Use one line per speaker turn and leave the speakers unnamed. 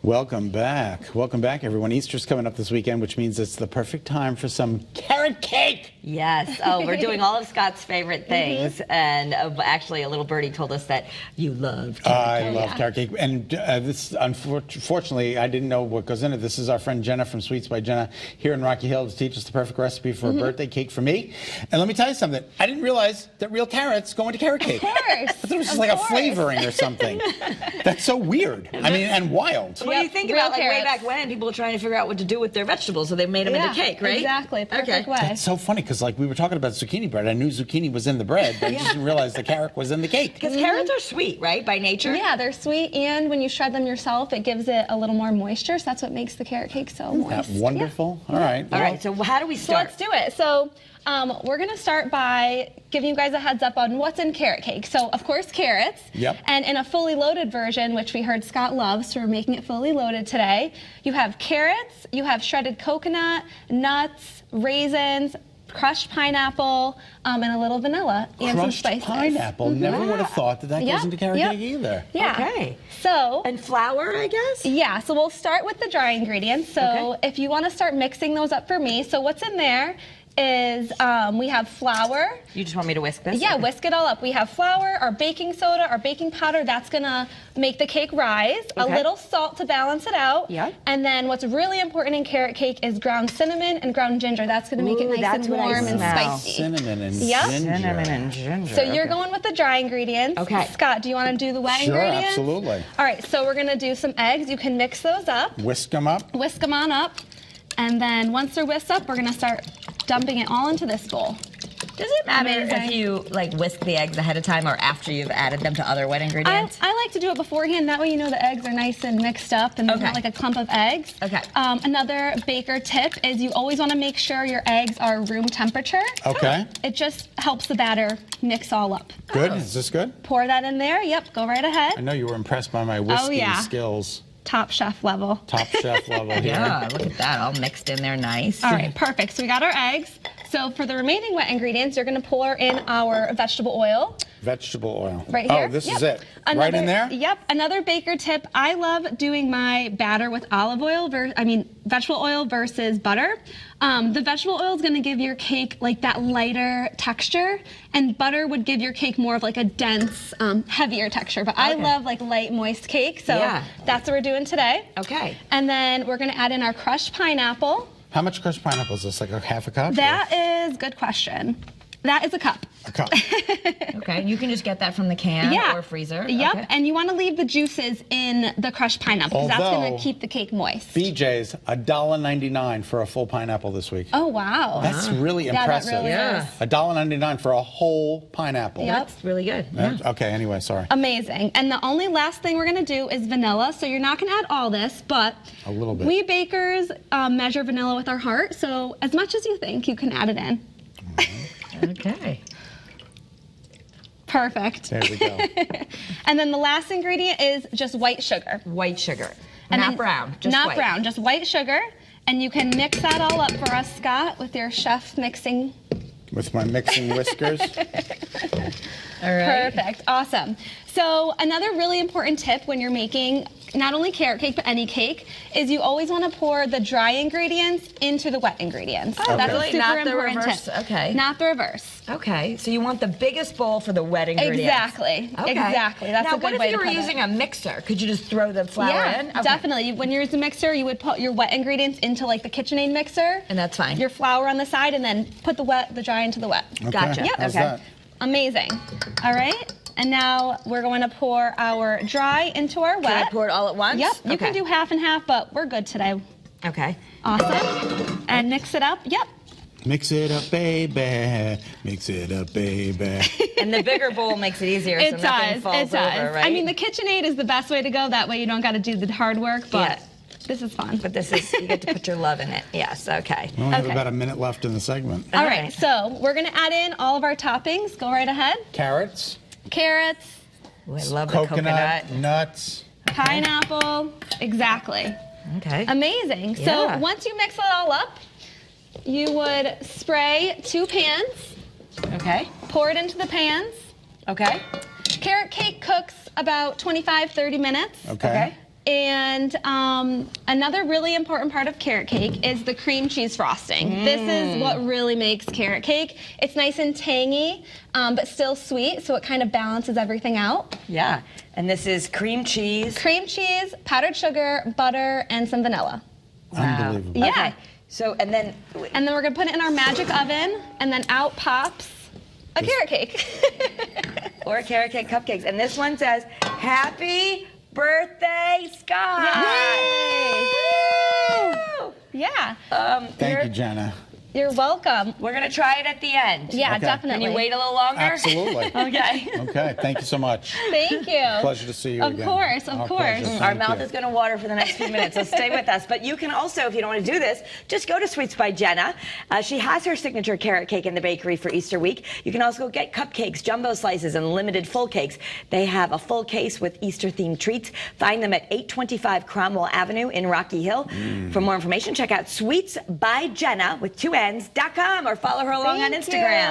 Welcome back. Welcome back, everyone. Easter's coming up this weekend, which means it's the perfect time for some carrot cake.
Yes. Oh, we're doing all of Scott's favorite things. And actually, a little birdie told us that you love carrot cake.
I love carrot cake. And this, unfortunately, I didn't know what goes in it. This is our friend Jenna from Sweets by Jenna here in Rocky Hill to teach us the perfect recipe for a birthday cake for me. And let me tell you something. I didn't realize that real carrots go into carrot cake.
Of course.
I thought it was just like a flavoring or something. That's so weird. I mean, and wild.
What do you think about, like, way back when, people were trying to figure out what to do with their vegetables, so they made them into cake, right?
Exactly. Perfect way.
That's so funny, because like we were talking about zucchini bread. I knew zucchini was in the bread, but I just didn't realize the carrot was in the cake.
Because carrots are sweet, right, by nature?
Yeah, they're sweet, and when you shred them yourself, it gives it a little more moisture, so that's what makes the carrot cake so moist.
Isn't that wonderful? Yeah. All right.
All right, so how do we start?
So let's do it. So we're going to start by giving you guys a heads up on what's in carrot cake. So, of course, carrots.
Yep.
And in a fully loaded version, which we heard Scott loves, so we're making it fully loaded today, you have carrots, you have shredded coconut, nuts, raisins, crushed pineapple, and a little vanilla and some spices.
Crushed pineapple. Never would have thought that goes into carrot cake either.
Yeah.
Okay.
So.
And flour, I guess?
Yeah, so we'll start with the dry ingredients. So if you want to start mixing those up for me, so what's in there is we have flour.
You just want me to whisk this?
Yeah, whisk it all up. We have flour, our baking soda, our baking powder. That's going to make the cake rise. A little salt to balance it out.
Yep.
And then what's really important in carrot cake is ground cinnamon and ground ginger. That's going to make it nice and warm and spicy.
Cinnamon and
Yep.
ginger.
Cinnamon and ginger.
So you're going with the dry ingredients.
Okay.
Scott, do you want to do the wet ingredients?
Sure, absolutely.
All right, so we're going to do some eggs. You can mix those up.
Whisk them up.
Whisk them on up. And then once they're whisked up, we're going to start dumping it all into this bowl.
Does it matter if you like whisk the eggs ahead of time or after you've added them to other wet ingredients?
I like to do it beforehand. That way you know the eggs are nice and mixed up and there's not like a clump of eggs.
Okay.
Another baker tip is you always want to make sure your eggs are room temperature.
Okay.
It just helps the batter mix all up.
Good. Is this good?
Pour that in there. Yep. Go right ahead.
I know you were impressed by my whisking skills.
Top chef level.
Top chef level here.
Yeah, look at that, all mixed in there nice.
All right, perfect. So we got our eggs. So for the remaining wet ingredients, you're going to pour in our vegetable oil.
Vegetable oil.
Right here.
Oh, this is it. Right in there?
Yep. Another baker tip. I love doing my batter with olive oil, vegetable oil versus butter. The vegetable oil is going to give your cake like that lighter texture, and butter would give your cake more of like a dense, heavier texture. But I love like light, moist cake, so that's what we're doing today.
Okay.
And then we're going to add in our crushed pineapple.
How much crushed pineapple is this? Like a half a cup?
That is good question. That is a cup.
A cup.
Okay, you can just get that from the can or freezer.
Yep,
okay.
and you want to leave the juices in the crushed pineapple because that's going to keep the cake moist.
BJ's, $1.99 for a full pineapple this week.
Oh, wow.
That's really impressive.
That really is.
$1.99 for a whole pineapple.
Yep.
That's really good. Yeah.
Okay, anyway, sorry.
Amazing. And the only last thing we're going to do is vanilla. So you're not going to add all this, but
a little bit.
We bakers measure vanilla with our heart, so as much as you think, you can add it in.
Okay.
Perfect.
There we go.
And then the last ingredient is just white sugar.
White sugar.
And
not brown, just
not
white.
brown, just white sugar. And you can mix that all up for us, Scott, with your chef mixing.
With my mixing whiskers.
All right.
Perfect. Awesome. So another really important tip when you're making not only carrot cake but any cake is you always want to pour the dry ingredients into the wet ingredients.
Oh,
That's
really?
a super
Not the
important
reverse?
tip.
Okay.
Not the reverse.
Okay, so you want the biggest bowl for the wet ingredients.
Exactly.
Okay.
Exactly. That's
now,
a good way to put it.
What if you were using a mixer? Could you just throw the flour in?
Yeah, definitely. When you're using a mixer, you would put your wet ingredients into like the KitchenAid mixer.
And that's fine.
Your flour on the side, and then put the dry into the wet.
Okay.
Gotcha.
Yep.
How's that?
Amazing. All right. And now we're going to pour our dry into our wet.
Can I pour it all at once?
Yep. You can do half and half, but we're good today.
Okay.
Awesome. And mix it up. Yep.
Mix it up, baby. Mix it up, baby.
And the bigger bowl makes it easier so nothing falls over, right?
I mean, the KitchenAid is the best way to go. That way you don't got to do the hard work, but this is fun.
But this is, you get to put your love in it. Yes, okay.
We only have about a minute left in the segment.
All right, so we're going to add in all of our toppings. Go right ahead.
Carrots.
Carrots.
Ooh, I love the coconut.
Nuts.
Pineapple. Exactly.
Okay.
Amazing.
Yeah.
So once you mix it all up, you would spray 2 pans.
Okay.
Pour it into the pans.
Okay.
Carrot cake cooks about 25-30 minutes.
Okay.
And another really important part of carrot cake is the cream cheese frosting. This is what really makes carrot cake. It's nice and tangy, but still sweet, so it kind of balances everything out.
Yeah, and this is cream cheese.
Cream cheese, powdered sugar, butter, and some vanilla.
Unbelievable.
Yeah.
Okay. So, and then
we're gonna put it in our magic oven, and then out pops a carrot cake.
or carrot cake cupcakes. And this one says, Happy Birthday, Scott!
Yay!
Woo!
Yeah.
Thank you, Jenna.
You're welcome.
We're gonna try it at the end.
Yeah,
Okay.
definitely.
Can you wait a little longer?
Absolutely.
Okay.
Okay, thank you so much.
Thank you.
Pleasure to see you
Of
again.
course, of
Our
course.
pleasure.
Our
Thank
mouth
you.
is going to water for the next few minutes, so stay with us. But you can also, if you don't want to do this, just go to Sweets by Jenna. She has her signature carrot cake in the bakery for Easter week. You can also go get cupcakes, jumbo slices, and limited full cakes. They have a full case with Easter-themed treats. Find them at 825 Cromwell Avenue in Rocky Hill. For more information, check out sweetsbyjenna with 2 N's.com or follow her along on
Thank
Instagram.
you.